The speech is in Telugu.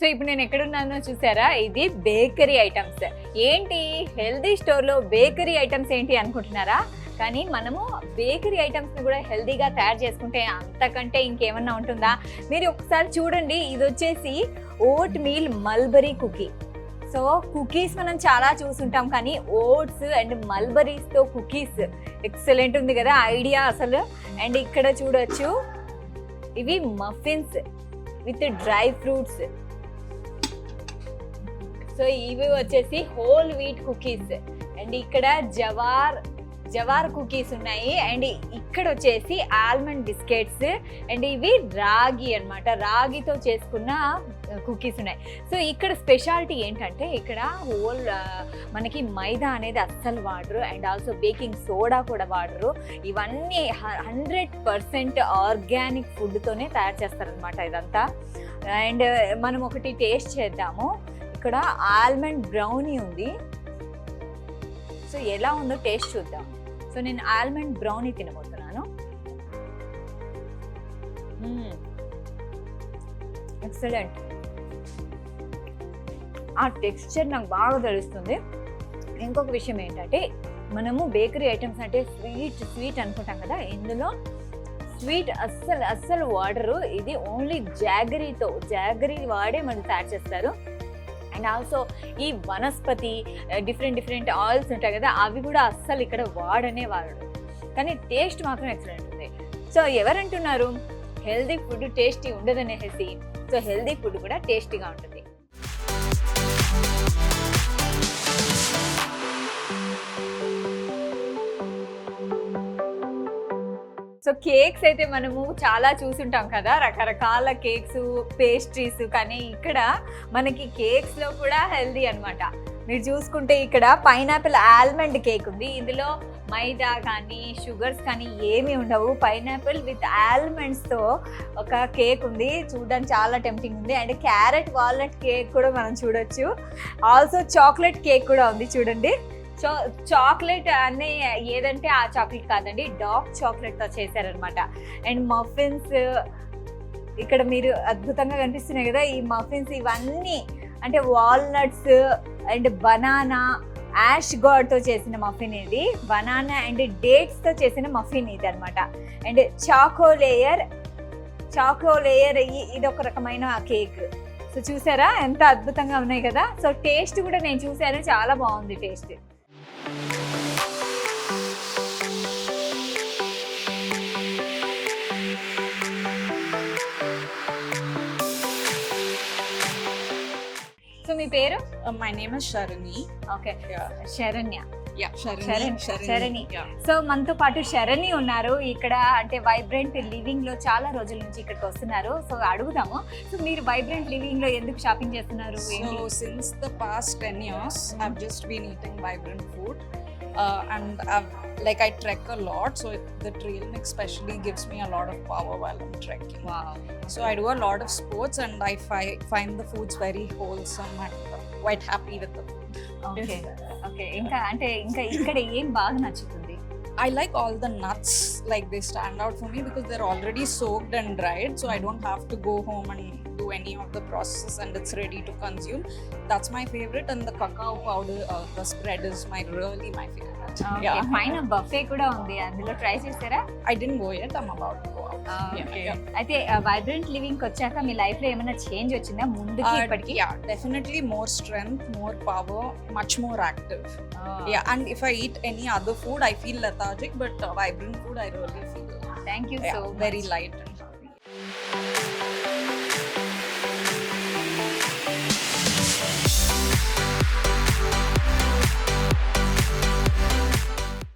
సో ఇప్పుడు నేను ఎక్కడున్నానో చూసారా, ఇది బేకరీ ఐటమ్స్. ఏంటి హెల్దీ స్టోర్లో బేకరీ ఐటమ్స్ ఏంటి అనుకుంటున్నారా? కానీ మనము బేకరీ ఐటమ్స్ని కూడా హెల్దీగా తయారు చేసుకుంటే అంతకంటే ఇంకేమన్నా ఉంటుందా? మీరు ఒకసారి చూడండి, ఇది వచ్చేసి oatmeal mulberry cookie. So cookies మనం చాలా చూసుంటాం, కానీ ఓట్స్ అండ్ మల్బరీస్తో కుకీస్ ఎక్సలెంట్ ఉంది కదా ఐడియా అసలు. అండ్ ఇక్కడ చూడొచ్చు, ఇవి muffins with dry fruits. So ఇవి వచ్చేసి హోల్ వీట్ కుకీస్. అండ్ ఇక్కడ జవార్ కుకీస్ ఉన్నాయి. అండ్ ఇక్కడ వచ్చేసి ఆల్మండ్ బిస్కెట్స్. అండ్ ఇవి రాగి అన్నమాట, రాగితో చేసుకున్న కుకీస్ ఉన్నాయి. సో ఇక్కడ స్పెషాలిటీ ఏంటంటే, ఇక్కడ హోల్ మనకి మైదా అనేది అస్సలు వాడరు, అండ్ ఆల్సో బేకింగ్ సోడా కూడా వాడరు. ఇవన్నీ 100% ఆర్గానిక్ ఫుడ్తోనే తయారు చేస్తారనమాట ఇదంతా. అండ్ మనం ఒకటి టేస్ట్ చేద్దాము. ఇక్కడ ఆల్మండ్ బ్రౌనీ ఉంది. సో ఎలా ఉందో టేస్ట్ చూద్దాం. సో నేను ఆల్మండ్ బ్రౌనీ తినబోతున్నాను. ఎక్సలెంట్. ఆ టెక్స్చర్ నాకు బాగా తెలుస్తుంది. ఇంకొక విషయం ఏంటంటే, మనము బేకరీ ఐటమ్స్ అంటే స్వీట్ అనుకుంటాం కదా, ఇందులో స్వీట్ అస్సలు వాడరు. ఇది ఓన్లీ జాగరీ వాడే మనం తయారు చేస్తారు. అండ్ ఆల్సో ఈ వనస్పతి డిఫరెంట్ ఆయిల్స్ ఉంటాయి కదా, అవి కూడా అస్సలు ఇక్కడ వాడరు. కానీ టేస్ట్ మాత్రం ఎక్సలెంట్ ఉంది. సో ఎవరంటున్నారు హెల్దీ ఫుడ్ టేస్టీ ఉండదనేసి? సో హెల్దీ ఫుడ్ కూడా టేస్టీగా ఉంటుంది. సో కేక్స్ అయితే మనము చాలా చూసుంటాం కదా, రకరకాల కేక్స్, పేస్ట్రీస్. కానీ ఇక్కడ మనకి కేక్స్లో కూడా హెల్దీ అన్నమాట. మీరు చూసుకుంటే ఇక్కడ పైనాపిల్ ఆల్మండ్ కేక్ ఉంది. ఇందులో మైదా కానీ షుగర్స్ కానీ ఏమీ ఉండవు. పైనాపిల్ విత్ ఆల్మండ్స్తో ఒక కేక్ ఉంది, చూడడానికి చాలా టెంప్టింగ్ ఉంది. అండ్ క్యారెట్ వాల్నట్ కేక్ కూడా మనం చూడొచ్చు. ఆల్సో చాక్లెట్ కేక్ కూడా ఉంది చూడండి. సో చాక్లెట్ అనే ఏదంటే ఆ చాక్లెట్ కాదండి, డార్క్ చాక్లెట్తో చేశారనమాట. అండ్ మఫిన్స్ ఇక్కడ మీరు అద్భుతంగా కనిపిస్తున్నాయి కదా, ఈ మఫిన్స్ ఇవన్నీ అంటే వాల్నట్స్ అండ్ బనానా, యాష్ గాడ్తో చేసిన మఫిన్ ఇది. బనానా అండ్ డేట్స్తో చేసిన మఫిన్ ఇది అనమాట. అండ్ చాకో లేయర్ ఇది ఒక రకమైన కేక్. సో చూసారా ఎంత అద్భుతంగా ఉన్నాయి కదా. సో టేస్ట్ కూడా నేను చూసాను, చాలా బాగుంది టేస్ట్. సో మీ పేరు? My name is Sharani. Okay, Yeah. Saranya. Yeah, Sharani. Yeah. So మనతో పాటు శరణి ఉన్నారు ఇక్కడ. అంటే వైబ్రెంట్ లివింగ్ లో చాలా రోజుల నుంచి ఇక్కడికి వస్తున్నారు. సో అడుగుదాము, సో మీరు వైబ్రెంట్ లివింగ్ లో ఎందుకు షాపింగ్ చేస్తున్నారు? So since the past 10 years, I've just been eating vibrant food. And I trek a lot, so the trail mix especially gives me a lot of power while I'm trekking. Wow. So I do a lot of sports, and I find the foods very wholesome and quite happy with the food. Okay ఇంకా ఇక్కడ ఏం బాగా నచ్చుతుంది? I like all the nuts, they stand out for me because they're already soaked and dried, so I don't have to go home and do any of the process, and it's ready to consume. That's my favorite. And the cacao powder, the spread is my favorite. Yeah. పైన బఫే కూడా ఉంది, అందులో ట్రై చేస్తారా? I didn't go yet, I'm about to go out. అయితే వైబ్రెంట్ లివింగ్ వచ్చాక మీ లైఫ్ లో ఏమైనా చేంజ్ వచ్చిందా ముందుకి ఇప్పటికి? Yeah, definitely more strength, more power, much more active. Yeah, and if I eat any other food I feel lethargic, but vibrant food I really feel Thank you so much. very light and